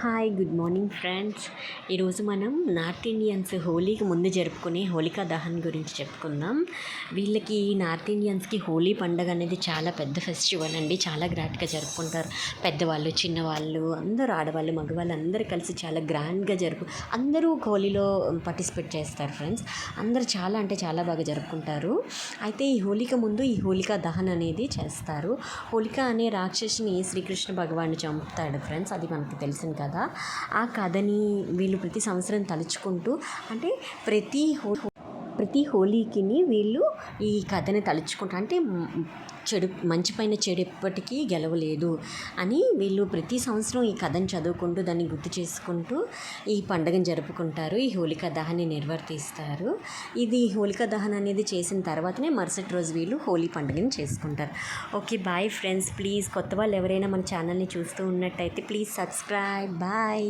Hi good morning friends. ఈరోజు మనం north Indians హోలీకి ముందు జరుపుకునే హోలికా దహన్ గురించి చెప్పుకుందాం. వీళ్ళకి నార్త్ ఇండియన్స్కి హోలీ పండుగ అనేది చాలా పెద్ద ఫెస్టివల్ అండి. చాలా గ్రాండ్గా జరుపుకుంటారు. పెద్దవాళ్ళు, చిన్నవాళ్ళు, అందరూ ఆడవాళ్ళు, మగవాళ్ళు అందరూ కలిసి చాలా గ్రాండ్గా అందరూ హోలీలో పార్టిసిపేట్ చేస్తారు ఫ్రెండ్స్. అందరూ చాలా అంటే చాలా బాగా జరుపుకుంటారు. అయితే ఈ హోలీకి ముందు ఈ హోలికా దహన్ అనేది చేస్తారు. హోలిక అనే రాక్షసిని శ్రీకృష్ణ భగవానుడు చంపుతాడు ఫ్రెండ్స్. అది మనకు తెలిసింది కదా. ఆ కథని వీళ్ళు ప్రతి సంవత్సరం తలుచుకుంటూ, అంటే ప్రతి హోలీకి వీళ్ళు ఈ కథని తలుచుకుంటారు. అంటే మంచి పైన చెడు ఎప్పటికీ గెలవలేదు అని వీళ్ళు ప్రతి సంవత్సరం ఈ కథను చదువుకుంటూ దాన్ని గుర్తు చేసుకుంటూ ఈ పండుగను జరుపుకుంటారు. ఈ హోలికా దహన్ని నిర్వర్తిస్తారు. ఇది హోలికా దహన్ అనేది చేసిన తర్వాతనే మరుసటి రోజు వీళ్ళు హోలీ పండుగని చేసుకుంటారు. Okay, bye friends. ప్లీజ్ కొత్త వాళ్ళు ఎవరైనా మన ఛానల్ని చూస్తూ ఉన్నట్టయితే ప్లీజ్ సబ్స్క్రైబ్. బాయ్.